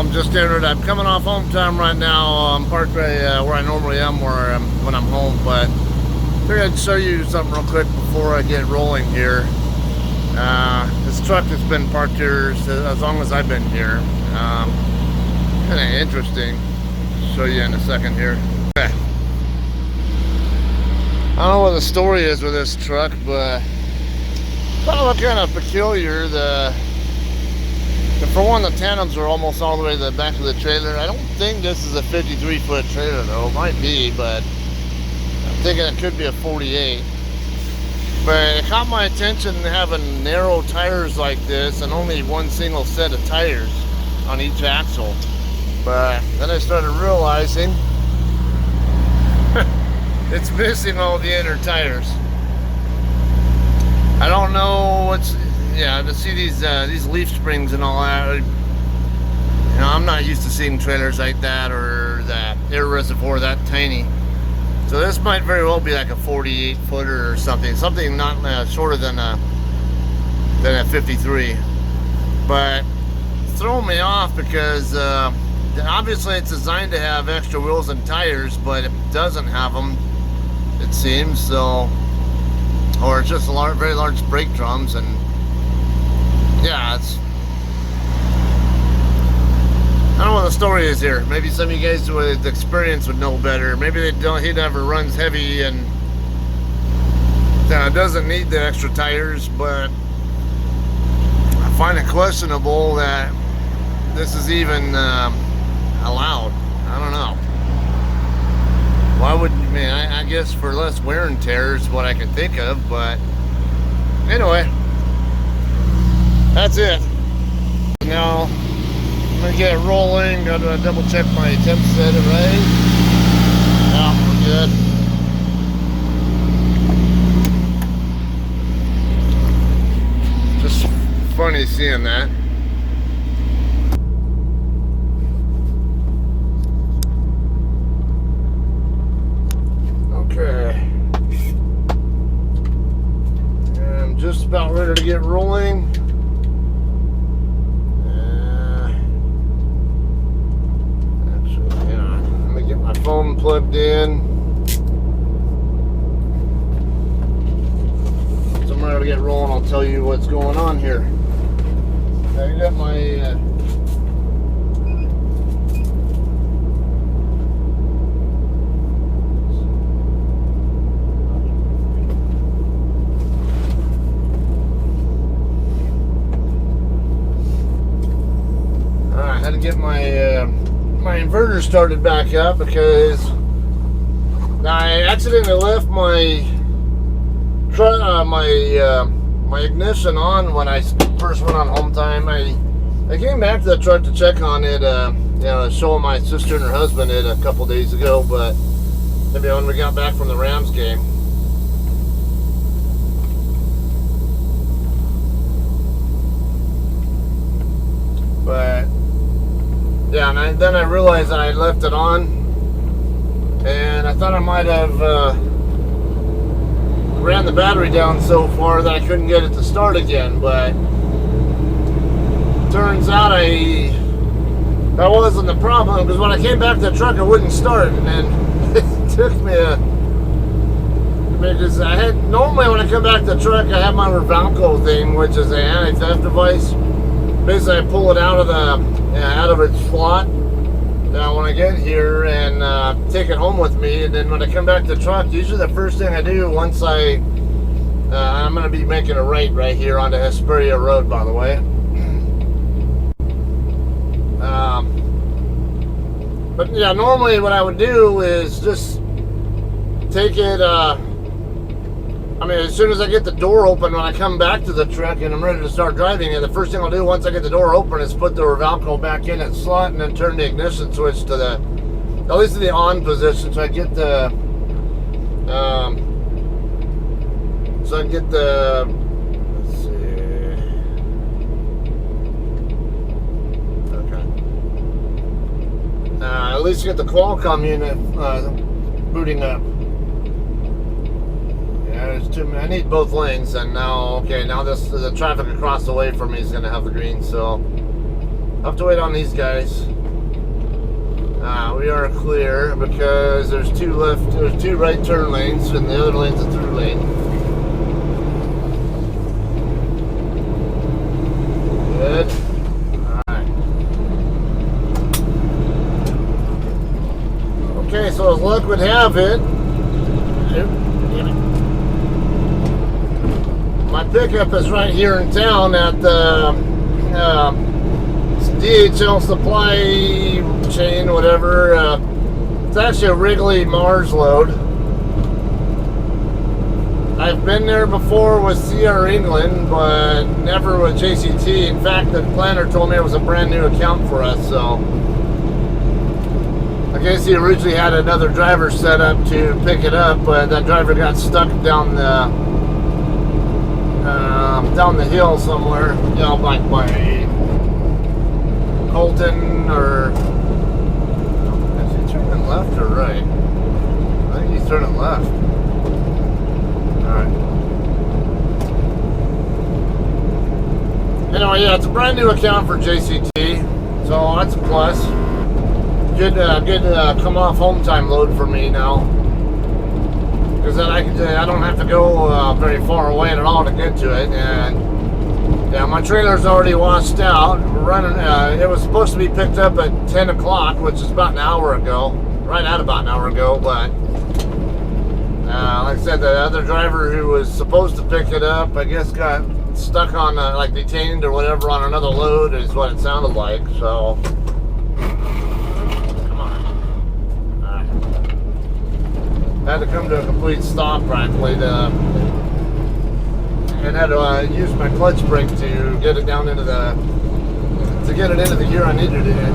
I'm just entered. I'm coming off home time right now. I'm parked right where I normally am when I'm home, but figured I'd show you something real quick before I get rolling here. This truck has been parked here as long as I've been here. Kind of interesting. I'll show you in a second here. Okay. I don't know what the story is with this truck, but kind of peculiar. For one, the tandems are almost all the way to the back of the trailer. I don't think this is a 53-foot trailer though. It might be, but I'm thinking it could be a 48. But it caught my attention having narrow tires like this and only one single set of tires on each axle. But then I started realizing it's missing all the inner tires. I don't know what's, to see these leaf springs and all that. I'm not used to seeing trailers like that or that air reservoir that tiny. So this might very well be like a 48 footer or something not shorter than a 53. But it's throwing me off because obviously it's designed to have extra wheels and tires, but it doesn't have them, it seems. So, or it's just very large brake drums, and yeah, I don't know what the story is here. Maybe some of you guys with experience would know better. Maybe he never runs heavy and doesn't need the extra tires, but I find it questionable that this is even allowed. I don't know. Why would you, I guess for less wear and tear is what I can think of, but anyway, that's it. Now I'm gonna get it rolling. Gotta double check my temp set it right. Yeah, we're good. Just funny seeing that. Okay. I'm just about ready to get rolling. My phone plugged in. So I'm ready to get rolling. I'll tell you what's going on here. I got my I had to get my inverter started back up because I accidentally left my my ignition on when I first went on home time. I came back to the truck to check on it, showing my sister and her husband it a couple days ago, but maybe when we got back from the Rams game. But yeah, and then I realized that I left it on, and I thought I might have ran the battery down so far that I couldn't get it to start again, but turns out that wasn't the problem, because when I came back to the truck it wouldn't start, and then it took me because normally when I come back to the truck I have my Revalco thing, which is an anti-theft device. Basically I pull it out of its slot when I get here and take it home with me, and then when I come back to the truck, usually the first thing I do once I'm going to be making a right here onto Hesperia Road, by the way. But yeah, normally what I would do is just take it as soon as I get the door open, when I come back to the truck and I'm ready to start driving it, the first thing I'll do once I get the door open is put the Revalco back in its slot and then turn the ignition switch to at least to the on position, so I get the, let's see, okay. At least get the Qualcomm unit booting up. There's too many. I need both lanes, and now the traffic across the way from me is going to have the green, so I'll have to wait on these guys. We are clear because there's two right turn lanes, and the other lane's a through lane. Good. Alright. Okay, so as luck would have it, my pickup is right here in town at the DHL supply chain, whatever. It's actually a Wrigley Mars load. I've been there before with CR England, but never with JCT. In fact, the planner told me it was a brand new account for us, so I guess he originally had another driver set up to pick it up, but that driver got stuck down the hill somewhere, you know, like by Colton, or is he turning left or right? I think he's turning left. Alright. Anyway, yeah, it's a brand new account for JCT, so that's a plus. Good come off home time load for me now, because then I don't have to go very far away at all to get to it. And yeah, my trailer's already washed out. We're running. It was supposed to be picked up at 10 o'clock, which is about an hour ago, right at about an hour ago. But like I said, the other driver who was supposed to pick it up, I guess, got stuck on like detained or whatever on another load, is what it sounded like. So. Had to come to a complete stop practically and had to use my clutch brake to get it down into the gear I needed it in.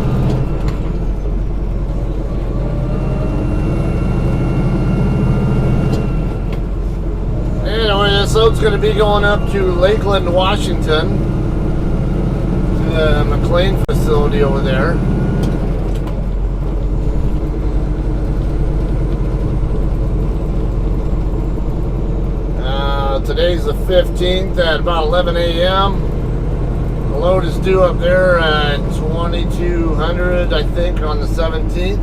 Anyway, this load's going to be going up to Lakeland, Washington, to the McLean facility over there. Today's the 15th at about 11 a.m. The load is due up there at 2200, I think, on the 17th.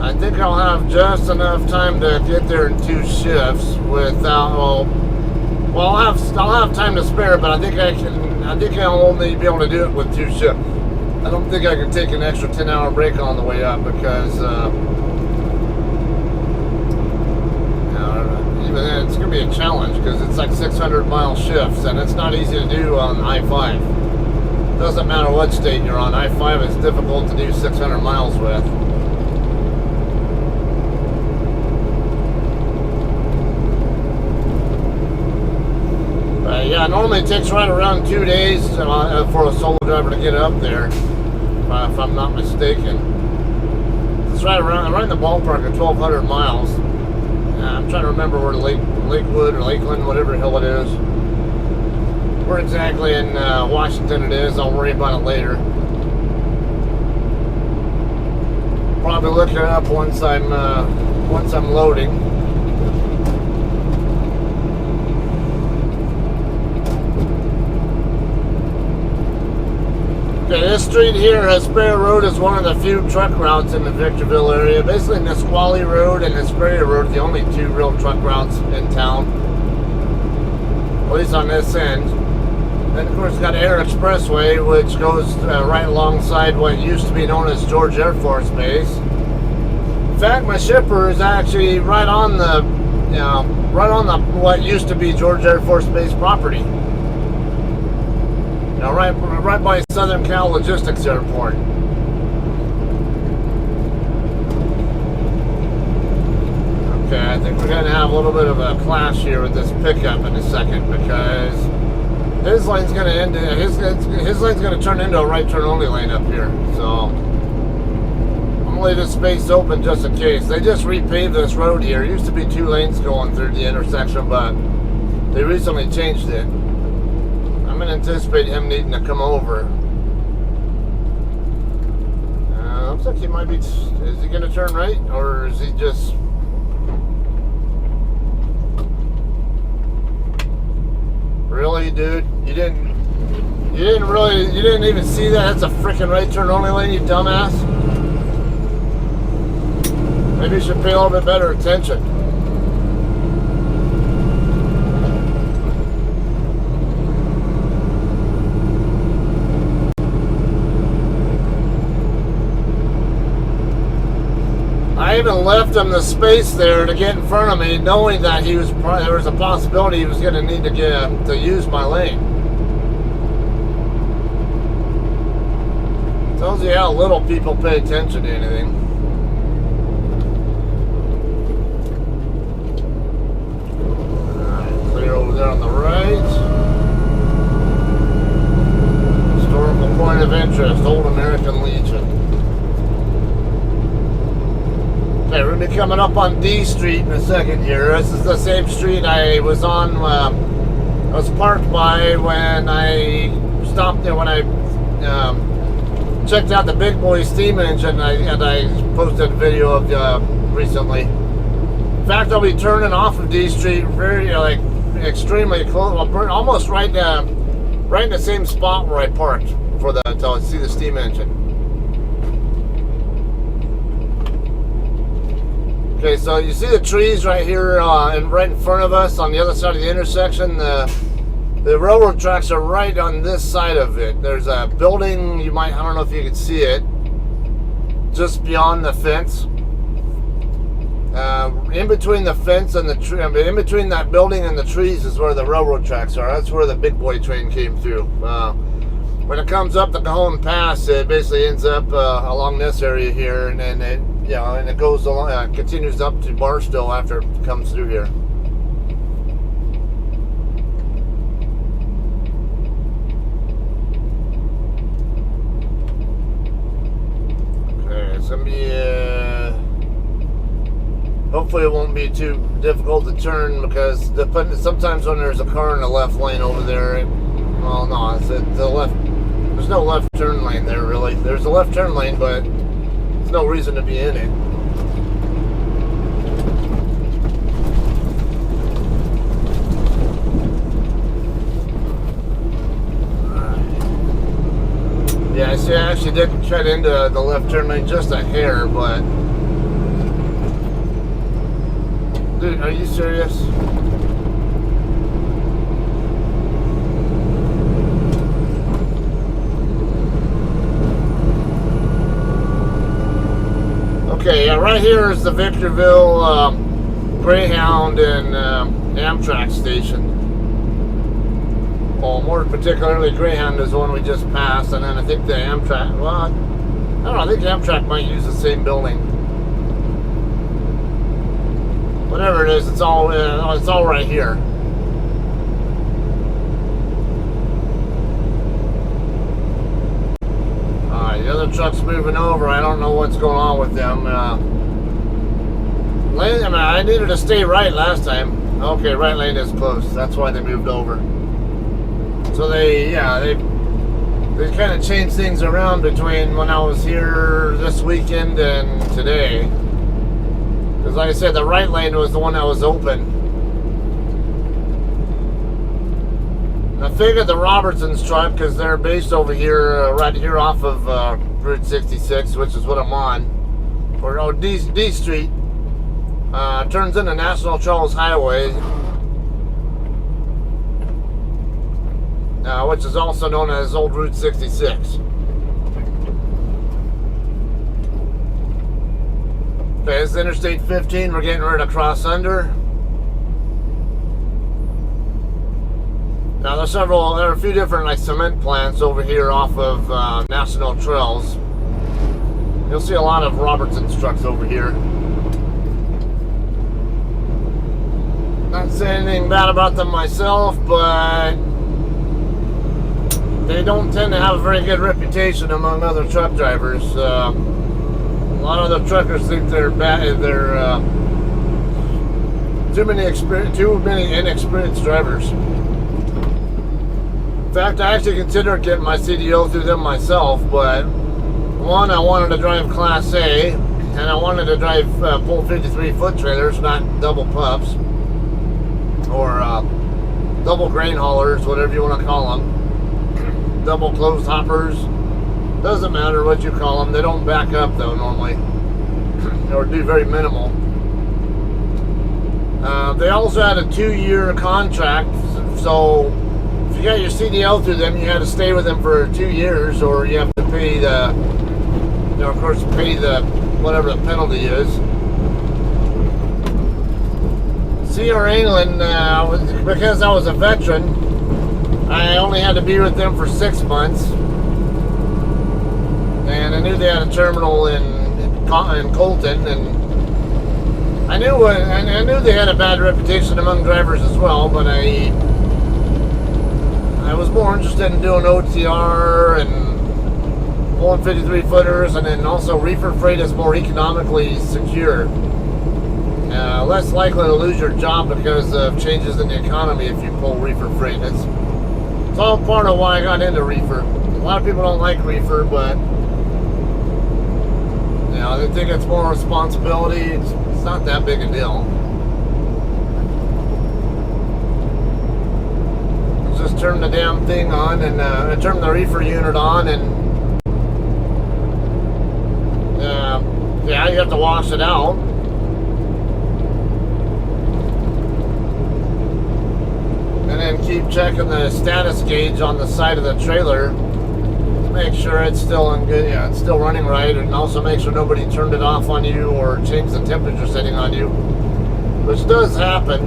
I think I'll have just enough time to get there in 2 shifts without. Well, I'll have time to spare, but I think I'll only be able to do it with 2 shifts. I don't think I can take an extra 10-hour break on the way up because. Even then, it's going to be a challenge because it's like 600-mile shifts, and it's not easy to do on I-5. Doesn't matter what state you're on. I-5 is difficult to do 600 miles with. Yeah, normally it takes right around 2 days for a solo driver to get up there, if I'm not mistaken. It's right in the ballpark of 1,200 miles. I'm trying to remember where Lakewood or Lakeland, whatever the hell it is, where exactly in Washington it is. I'll worry about it later. Probably look it up once I'm loading. Okay, this street here, Hesperia Road, is one of the few truck routes in the Victorville area. Basically, Nisqually Road and Hesperia Road are the only 2 real truck routes in town, at least on this end. Then, of course, it's got Air Expressway, which goes right alongside what used to be known as George Air Force Base. In fact, my shipper is actually right on the what used to be George Air Force Base property. Now, right by Southern Cal Logistics Airport. Okay, I think we're going to have a little bit of a clash here with this pickup in a second, because his lane's going to end. His lane's going to turn into a right turn only lane up here. So I'm going to leave this space open just in case. They just repaved this road here. It used to be 2 lanes going through the intersection, but they recently changed it. I'm going to anticipate him needing to come over. Looks like he might be. Is he going to turn right, or is he just? Really, dude? You You didn't even see that? That's a freaking right turn only lane, you dumbass. Maybe you should pay a little bit better attention. I even left him the space there to get in front of me, knowing that there was a possibility he was going to need to use my lane. Tells you how little people pay attention to anything. Alright, clear over there on the right. Historical point of interest, Old American Legion. Okay, we're going to be coming up on D Street in a second here. This is the same street I was on, I was parked by when I stopped there, when I checked out the Big Boy steam engine and I posted a video of recently. In fact, I'll be turning off of D Street very, extremely close, almost right in the same spot where I parked until I see the steam engine. Okay, so you see the trees right here and right in front of us on the other side of the intersection. The railroad tracks are right on this side of it. There's a building, I don't know if you can see it, just beyond the fence. In between the fence and the tree, in between that building and the trees is where the railroad tracks are. That's where the Big Boy train came through. When it comes up the Cajon Pass, it basically ends up along this area here, and then it goes along, continues up to Barstow after it comes through here. Okay, it's gonna be. Hopefully, it won't be too difficult to turn because sometimes when there's a car in the left lane over there, it's the left. There's no left turn lane there really. There's a left turn lane, but there's no reason to be in it. Yeah, see, I actually did cut into the left turn lane just a hair, but... Dude, are you serious? Okay, yeah, right here is the Victorville Greyhound and Amtrak station. Well, more particularly, Greyhound is the one we just passed, and then I think the Amtrak, well, I don't know, I think Amtrak might use the same building. Whatever it is, it's all right here. The other truck's moving over. I don't know what's going on with them. I needed to stay right last time. Okay, right lane is closed. That's why they moved over. So they kind of changed things around between when I was here this weekend and today. Because like I said, the right lane was the one that was open. And I figured the Robertson's truck, because they're based over here, right here off of Route 66, which is what I'm on, or D Street, turns into National Charles Highway, which is also known as Old Route 66. Okay, this is Interstate 15. We're getting ready to cross under. Now there are a few different cement plants over here off of National Trails. You'll see a lot of Robertson's trucks over here. Not saying anything bad about them myself, but they don't tend to have a very good reputation among other truck drivers. A lot of the truckers think they're bad. They're too many inexperienced drivers. In fact, I actually considered getting my CDL through them myself, but one, I wanted to drive Class A, and I wanted to drive pull 53-foot trailers, not double pups, or double grain haulers, whatever you want to call them. double closed hoppers. Doesn't matter what you call them. They don't back up though normally, or do very minimal. They also had a 2-year contract, so if you got your CDL through them, you had to stay with them for 2 years, or you have to pay the, of course, pay the whatever the penalty is. CR England, because I was a veteran, I only had to be with them for 6 months, and I knew they had a terminal in Colton, and I knew they had a bad reputation among drivers as well, but I was more interested in doing OTR and pulling 53 footers, and then also reefer freight is more economically secure. Less likely to lose your job because of changes in the economy if you pull reefer freight. It's all part of why I got into reefer. A lot of people don't like reefer, but they think it's more responsibility. It's not that big a deal. Just turn the damn thing on, and turn the reefer unit on, and you have to wash it out. And then keep checking the status gauge on the side of the trailer to make sure it's still in good, it's still running right, and also make sure nobody turned it off on you or changed the temperature setting on you, which does happen.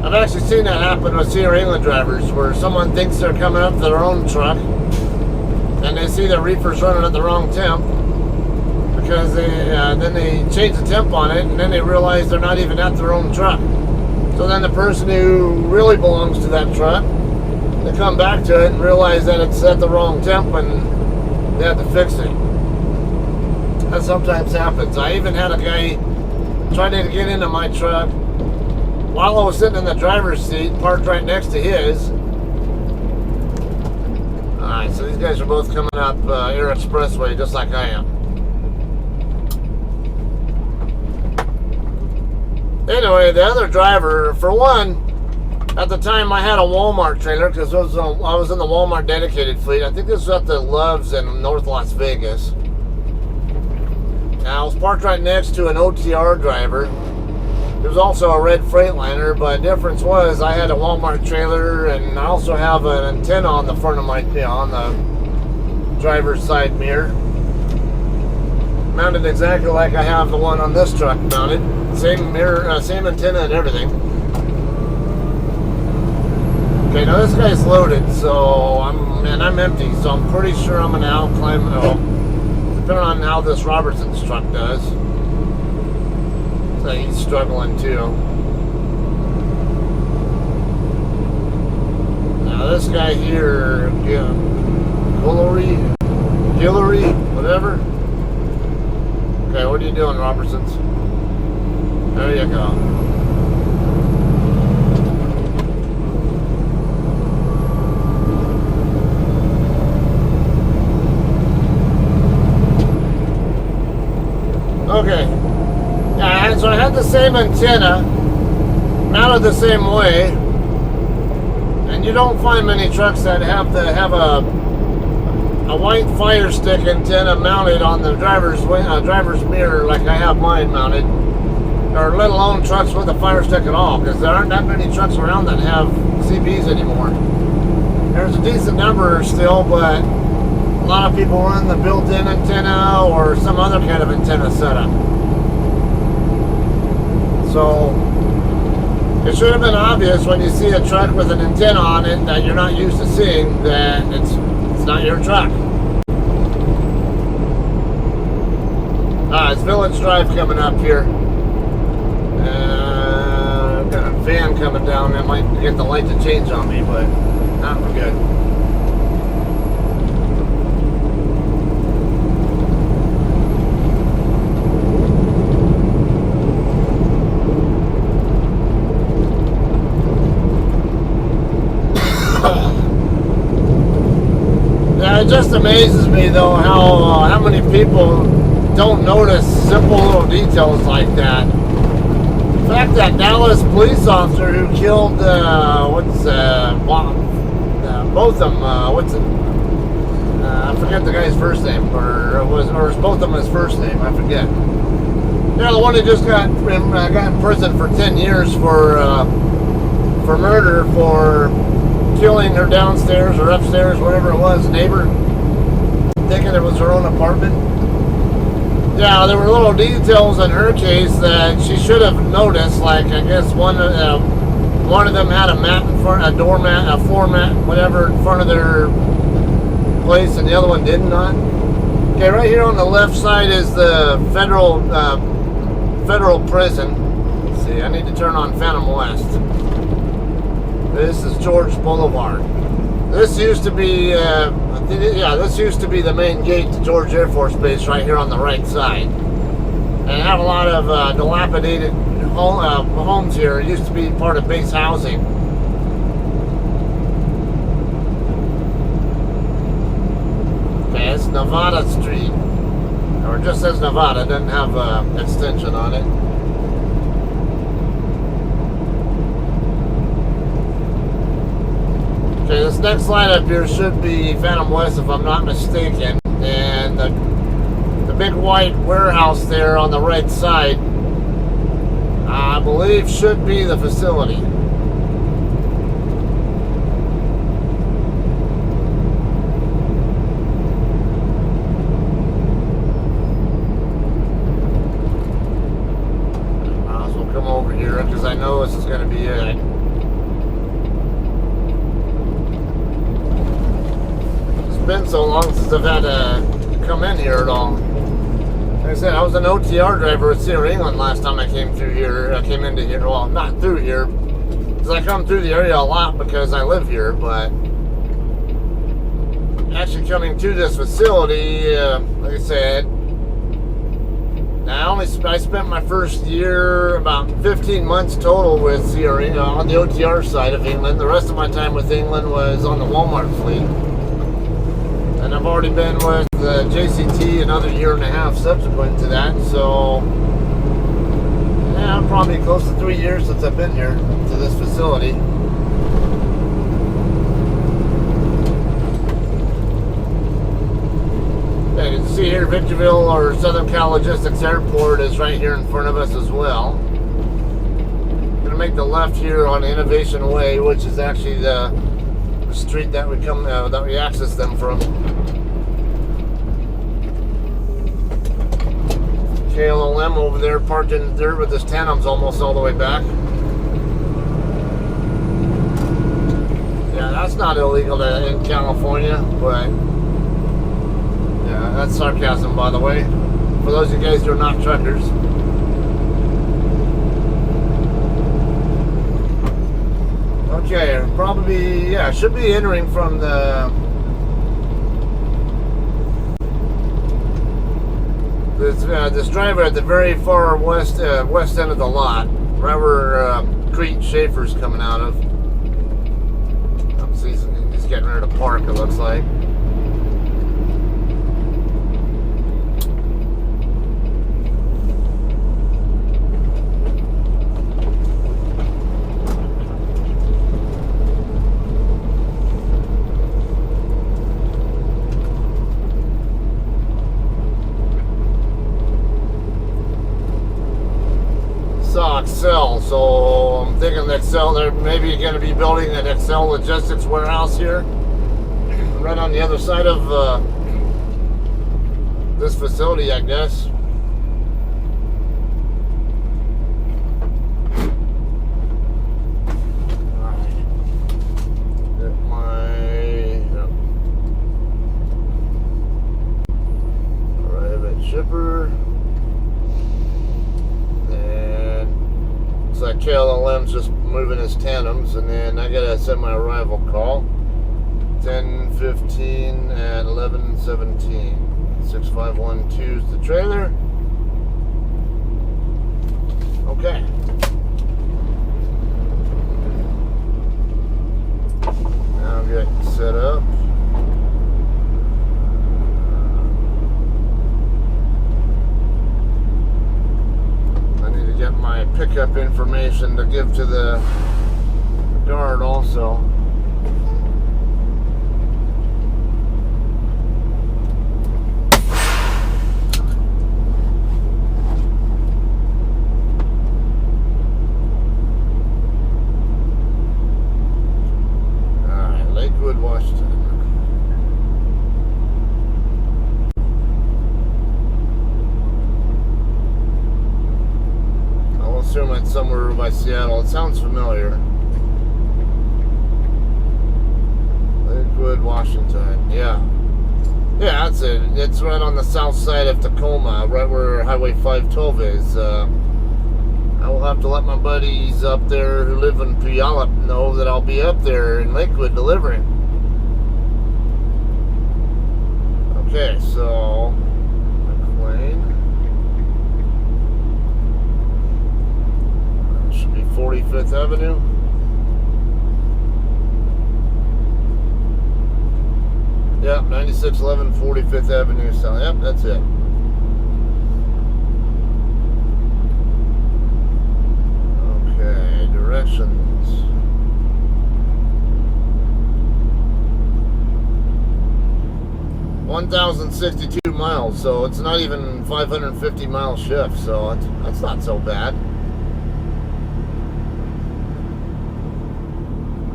I've actually seen that happen with CR England drivers, where someone thinks they're coming up to their own truck and they see the reefer's running at the wrong temp, because then they change the temp on it, and then they realize they're not even at their own truck. So then the person who really belongs to that truck, they come back to it and realize that it's at the wrong temp, and they have to fix it. That sometimes happens. I even had a guy trying to get into my truck while I was sitting in the driver's seat, parked right next to his. Alright, so these guys are both coming up Air Expressway just like I am. Anyway, the other driver, for one, at the time I had a Walmart trailer, because I was in the Walmart dedicated fleet. I think this was at the Loves in North Las Vegas. Now, I was parked right next to an OTR driver. There was also a red Freightliner, but the difference was I had a Walmart trailer, and I also have an antenna on the front of my, on the driver's side mirror. Mounted exactly like I have the one on this truck mounted. Same mirror, same antenna and everything. Okay, now this guy's loaded, so I'm empty, so I'm pretty sure I'm gonna outclimb, depending on how this Robertson's truck does. So he's struggling too. Now this guy here, Guillory, whatever. Okay, what are you doing, Robertsons? There you go. Okay. Yeah, so I had the same antenna, mounted the same way, and you don't find many trucks that have a white Fire Stick antenna mounted on the driver's mirror like I have mine mounted, or let alone trucks with a Fire Stick at all, because there aren't that many trucks around that have CBs anymore. There's a decent number still, but a lot of people run the built-in antenna or some other kind of antenna setup. So it should have been obvious when you see a truck with an antenna on it that you're not used to seeing, that it's not your truck. It's Village Drive coming up here. I've got a van coming down that might get the light to change on me, but not for good. Yeah, it just amazes me though how many people don't notice simple little details like that. The fact that Dallas police officer who killed both of them, what's it? I forget the guy's first name, or was both of them his first name? I forget. Yeah, the one who just got in prison for 10 years for murder for killing her downstairs or upstairs, whatever it was, neighbor, thinking it was her own apartment. Yeah, there were little details in her case that she should have noticed. Like, I guess one of them had a mat in front, a doormat, a floor mat, whatever, in front of their place, and the other one did not. Okay, right here on the left side is the federal prison. Let's see, I need to turn on Phantom West. This is George Boulevard. This used to be, this used to be the main gate to George Air Force Base right here on the right side. And I have a lot of dilapidated homes here. It used to be part of base housing. Okay, it's Nevada Street. Or it just says Nevada, it doesn't have an extension on it. Okay, this next line up here should be Phantom West if I'm not mistaken. And the big white warehouse there on the right side, I believe should be the facility. Might as well come over here because I know this is going to be it. Been so long since I've had to come in here at all. Like I said, I was an OTR driver at Sierra England last time I came through here. I came into here, well, not through here, because I come through the area a lot because I live here, but actually coming to this facility, like I said, I spent my first year, about 15 months total with Sierra on the OTR side of England. The rest of my time with England was on the Walmart fleet. And I've already been with JCT another year and a half subsequent to that, so yeah, probably close to 3 years since I've been here to this facility. Yeah, you can see here Victorville or Southern Cal Logistics Airport is right here in front of us as well. Gonna make the left here on Innovation Way, which is actually the street that we access them from. KLM over there parked in dirt with his tandems almost all the way back. Yeah, that's not illegal in California, but yeah, that's sarcasm, by the way, for those of you guys who are not truckers. Okay, probably, yeah, should be entering from this driver at the very far west end of the lot, right where Crete Schaefer's coming out of. He's getting ready to park, it looks like. Excel, so I'm thinking Excel, they're maybe going to be building an Excel logistics warehouse here right on the other side of this facility, I guess. Shipper. Looks like KLM's just moving his tandems, and then I gotta send my arrival call. 10:15 at 11:17. 6512 is the trailer. Okay. Now get set up. Get my pickup information to give to the guard also. somewhere by Seattle. It sounds familiar. Lakewood, Washington. Yeah. Yeah, that's it. It's right on the south side of Tacoma, right where Highway 512 is. I will have to let my buddies up there who live in Puyallup know that I'll be up there in Lakewood delivering. Okay, so McLean. That should be 45th Avenue. Yep, 9611 45th Avenue South. Yep, that's it. Okay, directions. 1,062 miles, so it's not even 550 mile shift, so that's not so bad.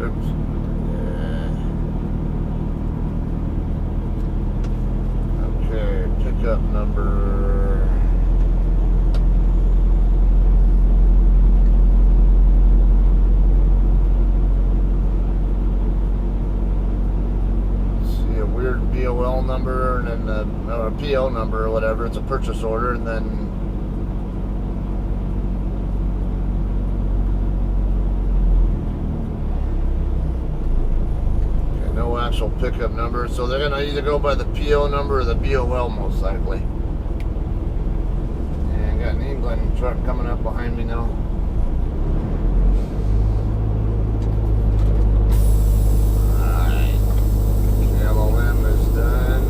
Oops. Yeah. Okay, pickup number. Weird BOL number and then a PO number or whatever. It's a purchase order, and then okay, no actual pickup number. So they're gonna either go by the PO number or the BOL most likely. And got an England truck coming up behind me now. LLM is done.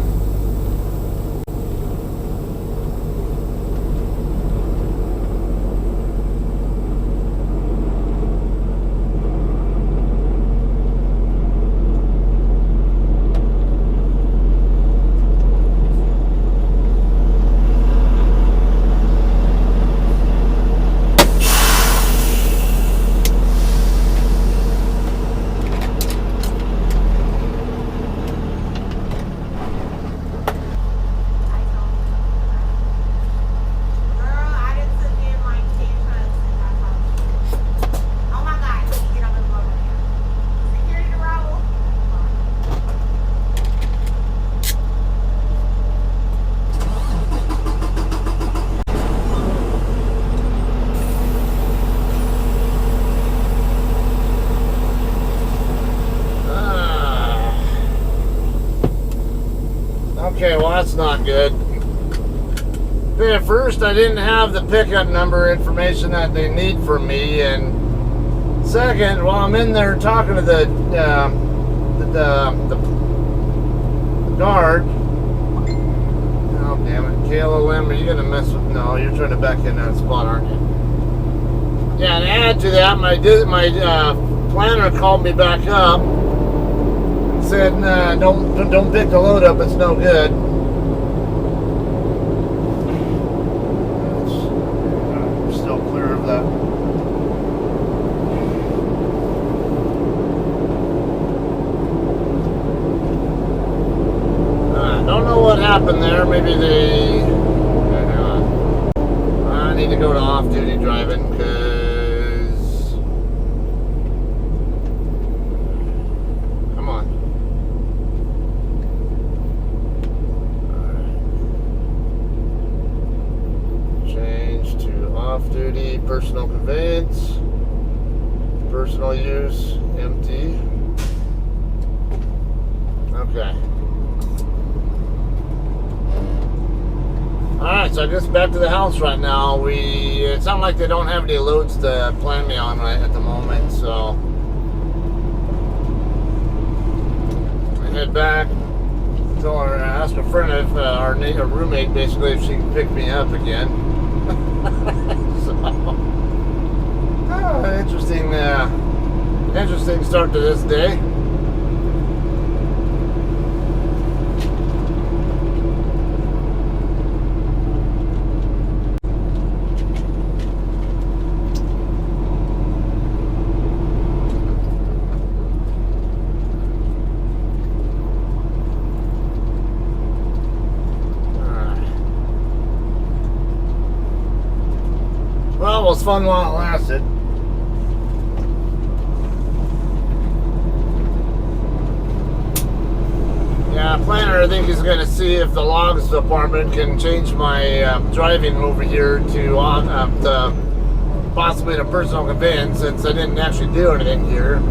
Okay, well that's not good. Okay, at first I didn't have the pickup number information that they need from me, and second, while I'm in there talking to the guard, oh damn it, KLLM, are you gonna mess with? No, you're trying to back in that spot, aren't you? Yeah, and add to that, my planner called me back up. Said, nah, don't pick the load up, it's no good. I'm still clear of that. Don't know what happened there. Maybe they... I need to go to off-duty driving, because... Off-duty, personal conveyance, personal use, empty. Okay. Alright, so I guess back to the house right now. It sounds like they don't have any loads to plan me on right at the moment, so I head back. Ask a friend if our roommate basically if she can pick me up again. So, interesting start to this day. was fun while it lasted. Yeah, planner, I think he's going to see if the logs department can change my driving over here to possibly a personal conveyance, since I didn't actually do anything here.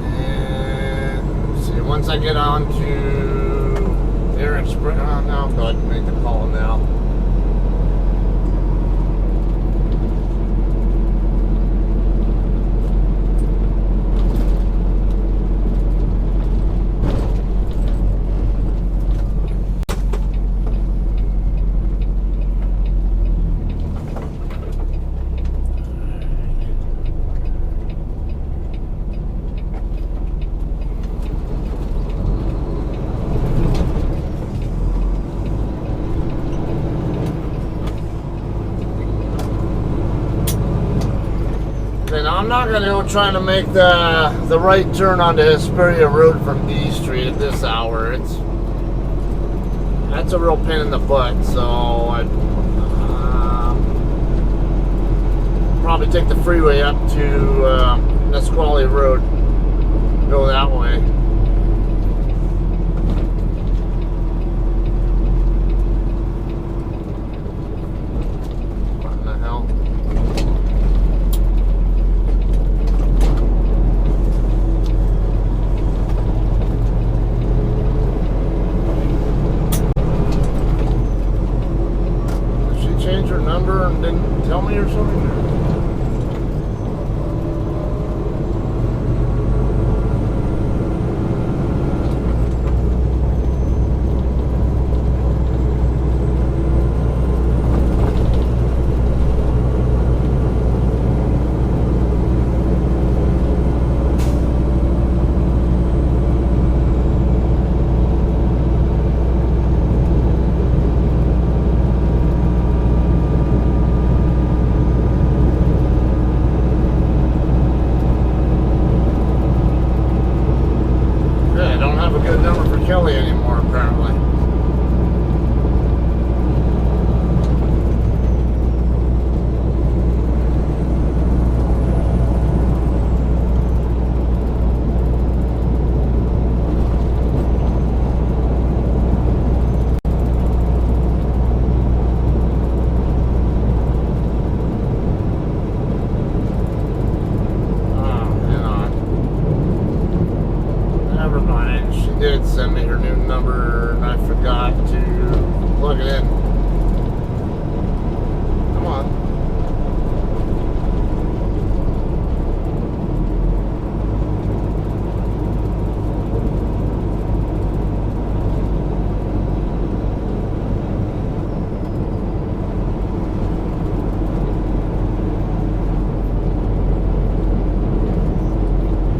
And let's see, once I get on to Air Express, oh, no, I'll go ahead and make the call now. I'm not going to go trying to make the right turn onto Hesperia Road from D Street at this hour. That's a real pain in the butt. So I'd probably take the freeway up to Nisqually Road, go that way. What in the hell? Change her number and didn't tell me or something? Kelly anymore, apparently. Did send me her new number and I forgot to plug it in. Come on.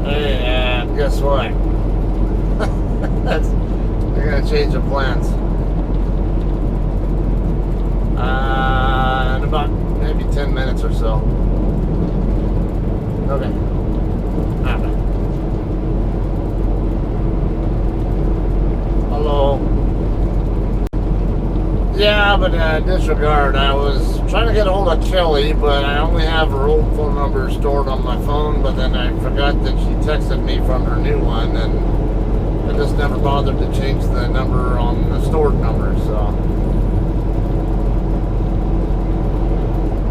Hey, guess what? They're gonna change the plans. In about maybe 10 minutes or so. Okay. Hello. Yeah, but disregard. I was trying to get a hold of Kelly, but I only have her old phone number stored on my phone, but then I forgot that she texted me from her new one, and I just never bothered to change the number on the stored number, so.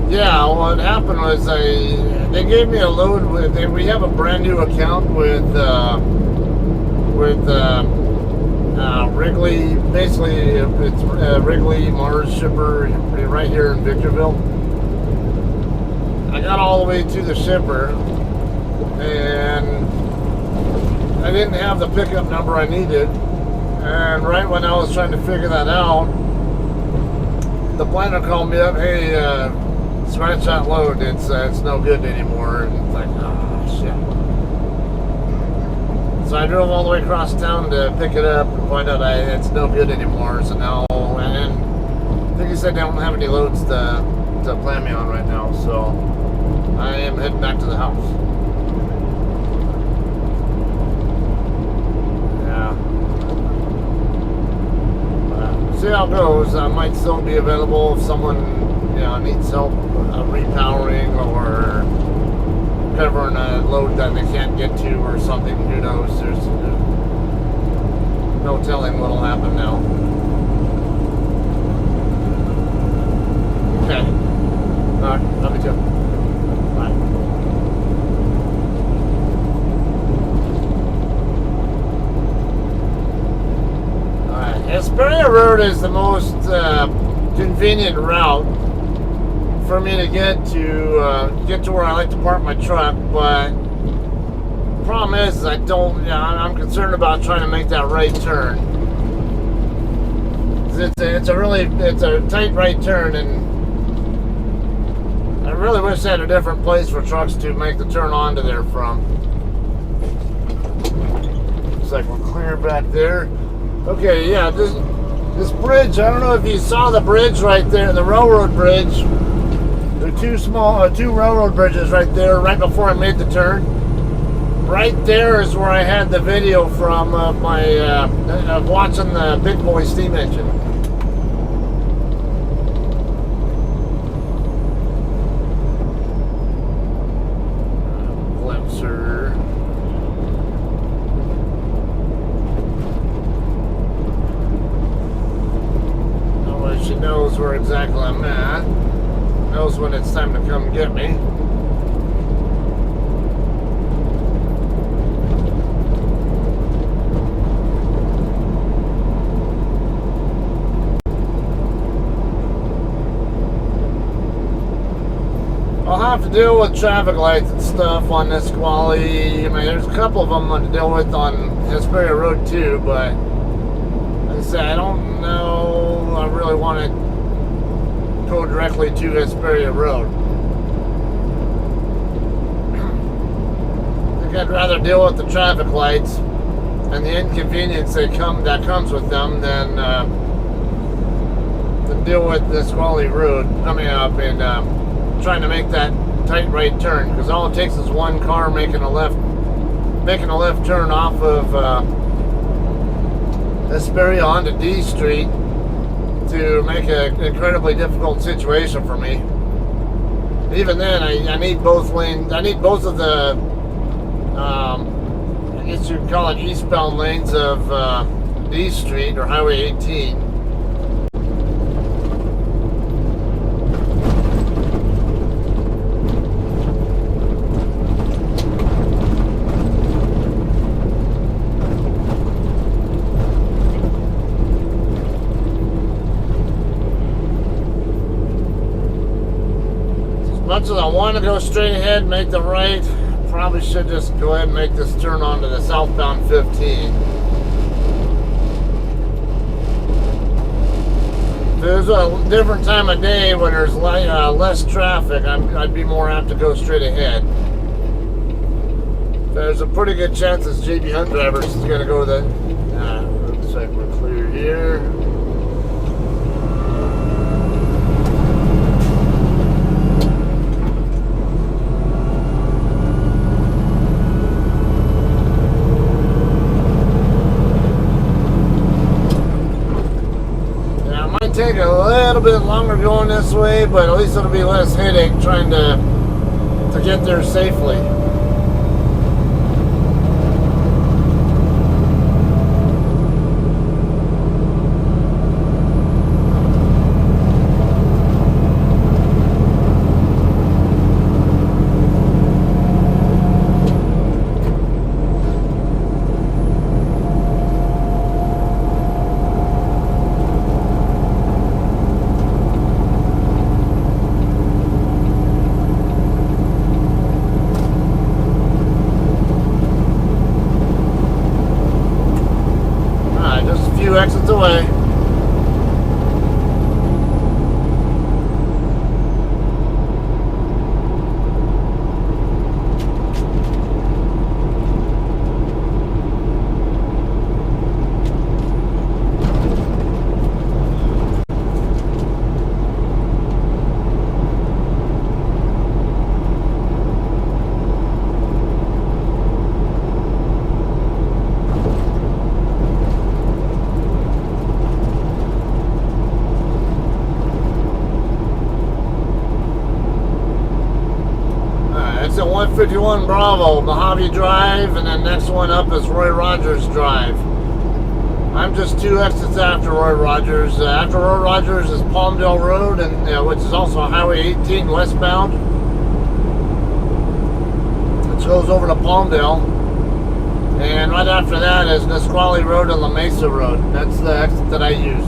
Yeah, what happened was they gave me a load with, we have a brand new account with Wrigley, basically it's Wrigley Mars Shipper right here in Victorville. I got all the way to the shipper, and I didn't have the pickup number I needed, and right when I was trying to figure that out, the planner called me up, hey, scratch that load, it's no good anymore, and it's like, oh, shit. So I drove all the way across town to pick it up and find out it's no good anymore, so now, and I think he said they don't have any loads to plan me on right now, so I am heading back to the house. see how it goes. I might still be available if someone, needs help repowering or covering a load that they can't get to or something. Who knows? There's no telling what'll happen now. Okay. All right. Love you too. Bye. All right. Hesperia Road is the most convenient route for me to get to where I like to park my truck, but the problem is I'm concerned about trying to make that right turn. It's a tight right turn, and I really wish they had a different place for trucks to make the turn onto there from. Looks like we're clear back there. Okay, yeah, this bridge, I don't know if you saw the bridge right there, the railroad bridge. There are two railroad bridges right there, right before I made the turn. Right there is where I had the video from of watching the Big Boy steam engine. Glimpser. Nobody, she knows where exactly I'm at. Knows when it's time to come get me. I'll have to deal with traffic lights and stuff on Nisqually. I mean, there's a couple of them to deal with on Hesperia Road too, but like I said, I don't know. I really want to go directly to Hesperia Road. I think I'd rather deal with the traffic lights and the inconvenience that comes with them than deal with Nisqually Road coming up and trying to make that tight right turn, because all it takes is one car making a left turn off of Hesperia onto D Street to make an incredibly difficult situation for me. Even then, I need both lanes. I need both of the, I guess you'd call it eastbound lanes of D Street or Highway 18. As much as I want to go straight ahead and make the right, probably should just go ahead and make this turn onto the southbound 15. If there's a different time of day when there's less traffic, I'd be more apt to go straight ahead. There's a pretty good chance this JB Hunt driver is going to go that. Looks like we're clear here. Take a little bit longer going this way, but at least it'll be less headache trying to get there safely. Exits away. 251 Bravo, Mojave Drive, and then next one up is Roy Rogers Drive. I'm just 2 exits after Roy Rogers. After Roy Rogers is Palmdale Road, and which is also Highway 18 westbound. It goes over to Palmdale. And right after that is Nisqually Road and La Mesa Road. That's the exit that I use.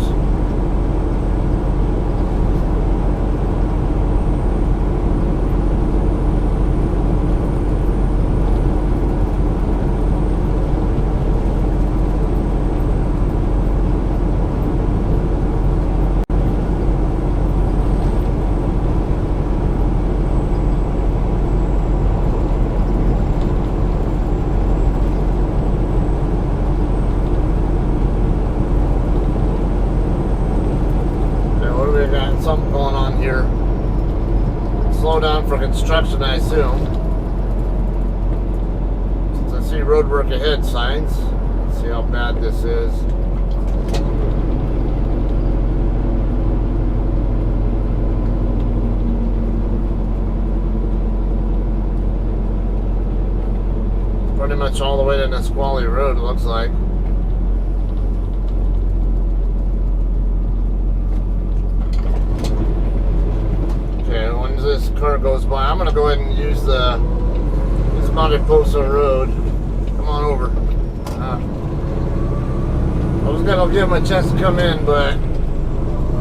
Something going on here. Slow down for construction, I assume. Since I see road work ahead signs. Let's see how bad this is. Pretty much all the way to Nisqually Road, it looks like. This car goes by, I'm gonna go ahead and use this Mariposa Road. Come on over. I was gonna give him a chance to come in, but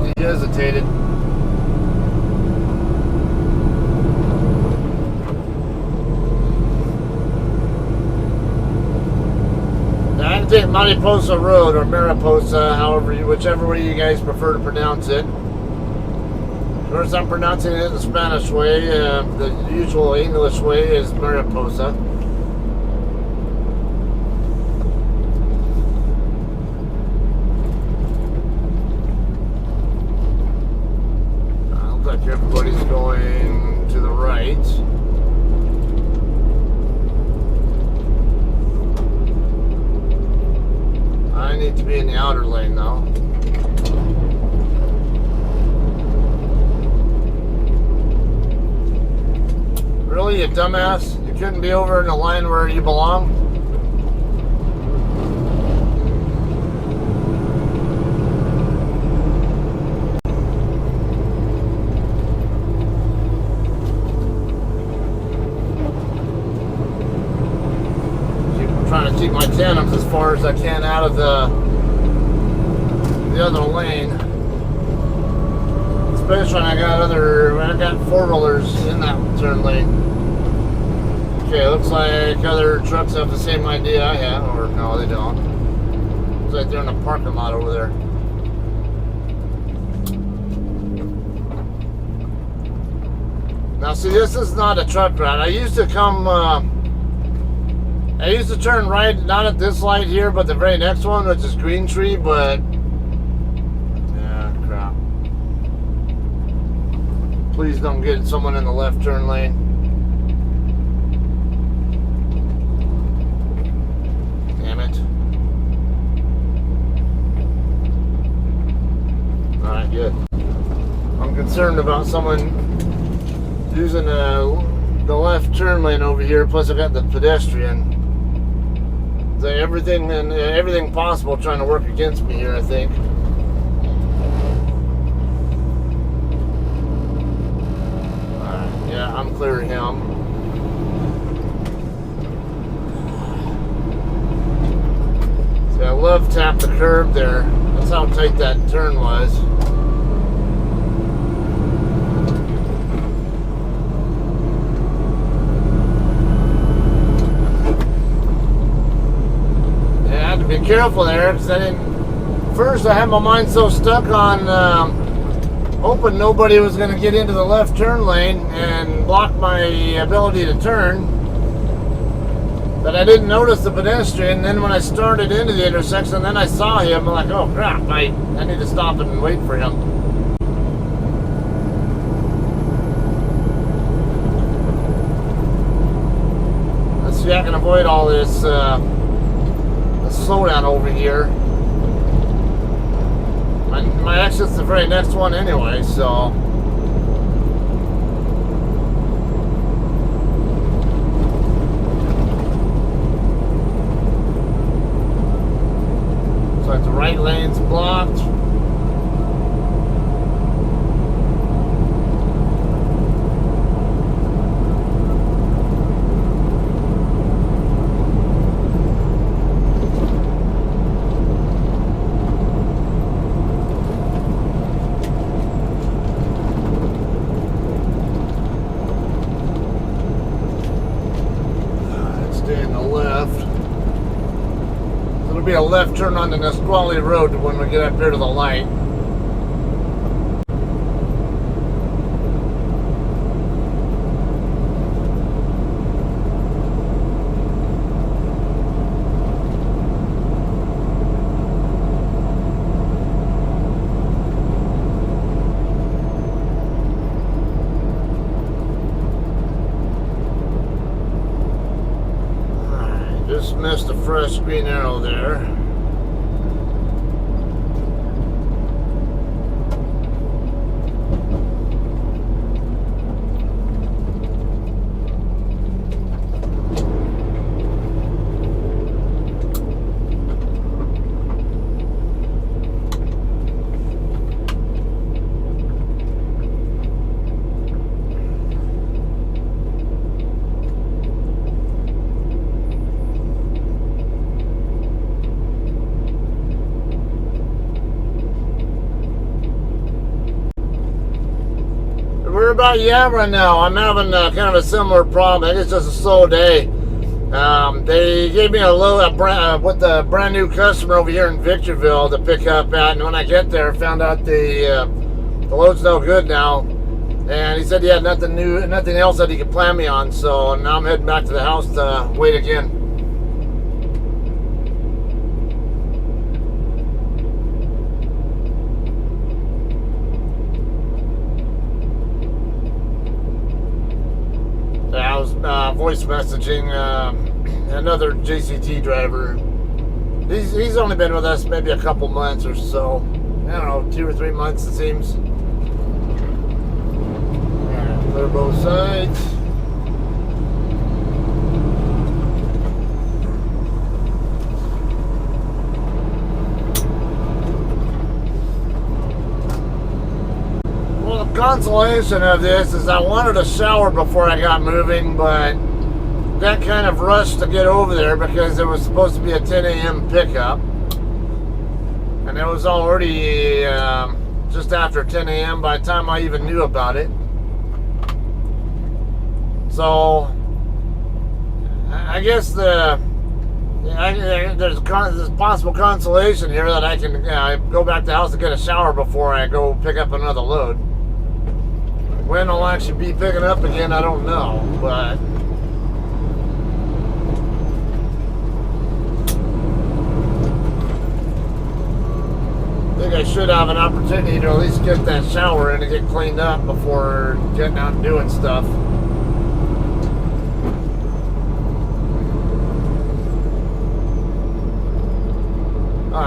he hesitated. I can take Mariposa Road or Mariposa, whichever way you guys prefer to pronounce it. Of course, I'm pronouncing it the Spanish way. The usual English way is Mariposa. Looks like everybody's going to the right. I need to be in the outer lane though. Really, you dumbass? You couldn't be over in the line where you belong? I'm trying to keep my tandems as far as I can out of the other lane. Especially when I got four-wheelers in that turn lane. Okay, looks like other trucks have the same idea I have, or no, they don't. Looks like they're in a parking lot over there. Now, see, this is not a truck route. I used to turn right, not at this light here, but the very next one, which is Green Tree, but yeah, crap. Please don't get someone in the left turn lane. Damn it. Alright, good. I'm concerned about someone using the left turn lane over here, plus I got the pedestrian. Everything possible trying to work against me here, I think. Alright, yeah, I'm clearing him. See, I love tap the curb there. That's how tight that turn was. Be careful there, because first I had my mind so stuck on hoping nobody was going to get into the left turn lane and block my ability to turn, that I didn't notice the pedestrian. Then when I started into the intersection, then I saw him. I'm like, oh crap, I need to stop and wait for him. Let's see if I can avoid all this slowdown over here. My exit's the very next one anyway, so like the right lane's blocked. Be a left turn on the Nisqually Road when we get up here to the light. Just missed a fresh green arrow there. We're about right now. I'm having kind of a similar problem. I think it's just a slow day. They gave me a load with a brand new customer over here in Victorville to pick up at, and when I get there, found out the load's no good now. And he said he had nothing else that he could plan me on. So now I'm heading back to the house to wait again. I was voice messaging another JCT driver. He's only been with us maybe a couple months or so. I don't know, 2 or 3 months it seems. Alright, clear both sides. Well, the consolation of this is I wanted a shower before I got moving, but got kind of rushed to get over there because it was supposed to be a 10 a.m. pickup. And it was already just after 10 a.m. by the time I even knew about it. So, I guess there's possible consolation here that I can go back to the house and get a shower before I go pick up another load. When I'll actually be picking up again, I don't know, but I think I should have an opportunity to at least get that shower in and get cleaned up before getting out and doing stuff.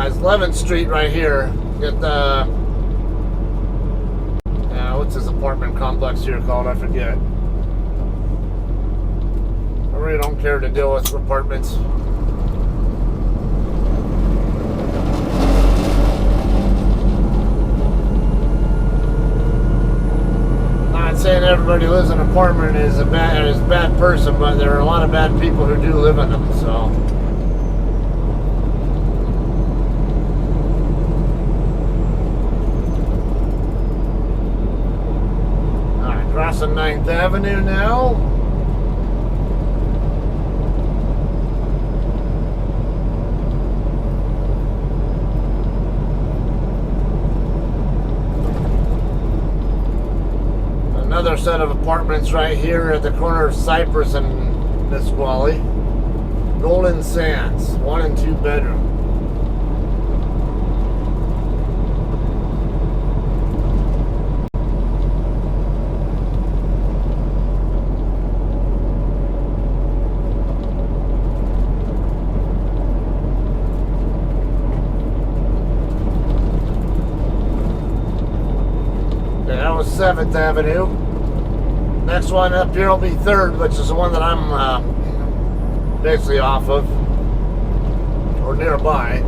It's 11th Street right here. Get the what's this apartment complex here called? I forget. I really don't care to deal with apartments. Not saying everybody who lives in an apartment is a bad person, but there are a lot of bad people who do live in them. So. Crossing 9th Avenue now. Another set of apartments right here at the corner of Cypress and Nisqually. Golden Sands, 1 and 2 bedroom. That was 7th Avenue. Next one up here will be 3rd, which is the one that I'm basically off of, or nearby.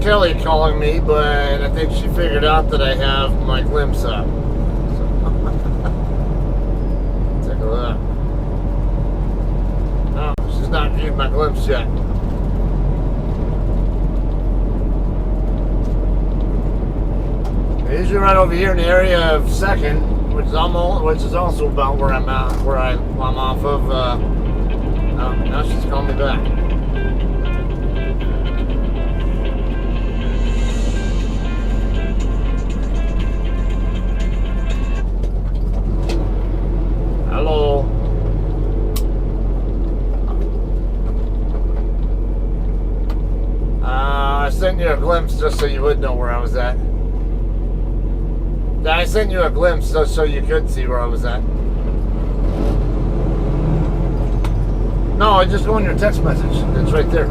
Kelly calling me, but I think she figured out that I have my glimpse up. So, take a look. No, she's not viewed my glimpse yet. Usually right over here in the area of 2nd, which is also about where I'm at, I'm off of. Oh, now she's calling me back. Hello. I sent you a glimpse just so you would know where I was at. I sent you a glimpse just so you could see where I was at. No, I just go on your text message. It's right there.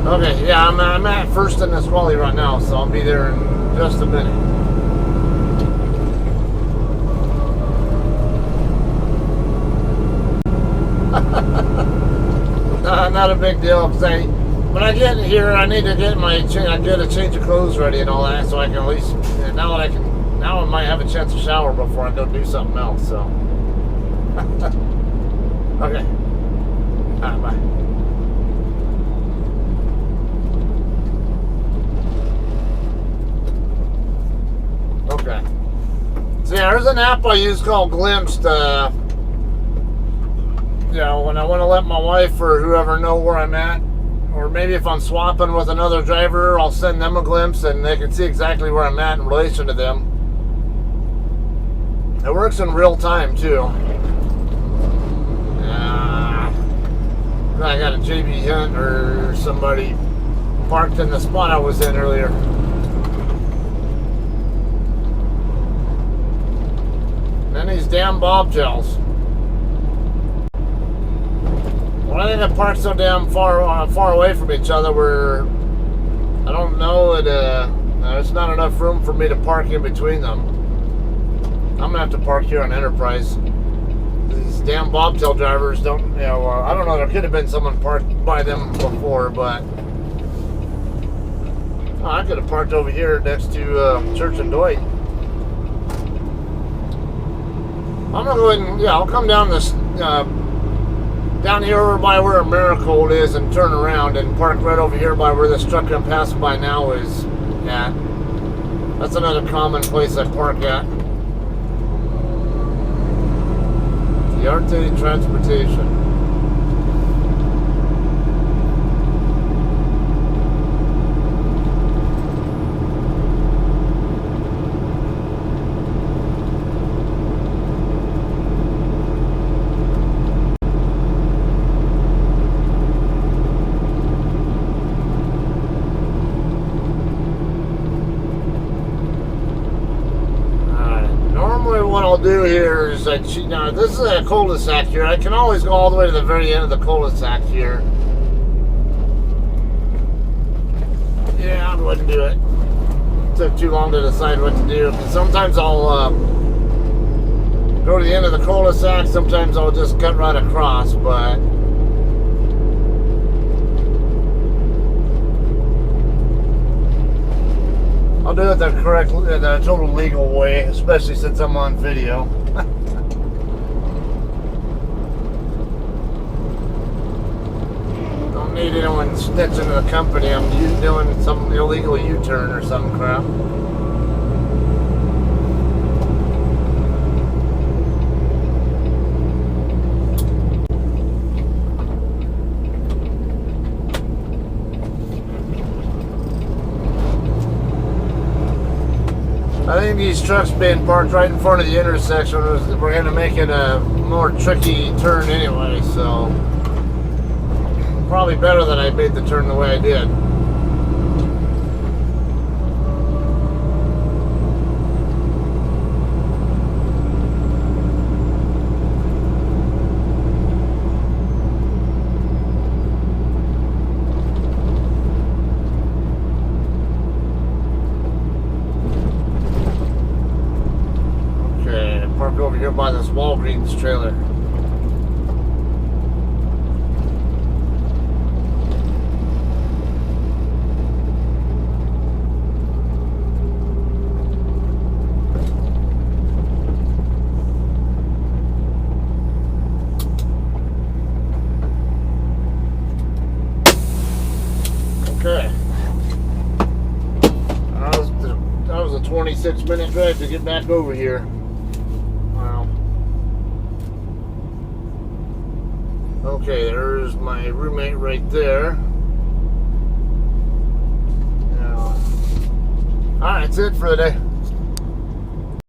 Okay, yeah, I'm at First and Nisqually right now, so I'll be there in just a minute. Not a big deal, because when I get here, I need to get get a change of clothes ready and all that, so I can at least now I might have a chance to shower before I go do something else. So, okay, all right, bye. Okay, so yeah, there's an app I use called Glimpse. You know, when I want to let my wife or whoever know where I'm at. Or maybe if I'm swapping with another driver, I'll send them a glimpse and they can see exactly where I'm at in relation to them. It works in real time too. I got a JB Hunt or somebody parked in the spot I was in earlier. And then these damn bobtails. Well, I think I parked so damn far away from each other where I don't know there's not enough room for me to park in between them. I'm gonna have to park here on Enterprise. These damn bobtail drivers don't, I don't know. There could have been someone parked by them before, but I could have parked over here next to Church and Dwight. I'm gonna go ahead and I'll come down this. Down here over by where Americold is and turn around and park right over here by where this truck I'm passing by now is at. That's another common place I park at. Arte Transportation. What I'll do here is now this is a cul-de-sac here. I can always go all the way to the very end of the cul-de-sac here. Yeah, I wouldn't do it. Took too long to decide what to do. Sometimes I'll go to the end of the cul-de-sac. Sometimes I'll just cut right across, but I'll do it the total legal way, especially since I'm on video. Don't need anyone snitching to the company I'm doing some illegal U-turn or some crap. I think these trucks being parked right in front of the intersection we're going to make it a more tricky turn anyway, so probably better that I made the turn the way I did. Over here by this Walgreens trailer. Okay. That was a 26-minute drive to get back over here. Wow. Okay, there's my roommate right there. Now, all right, that's it for the day.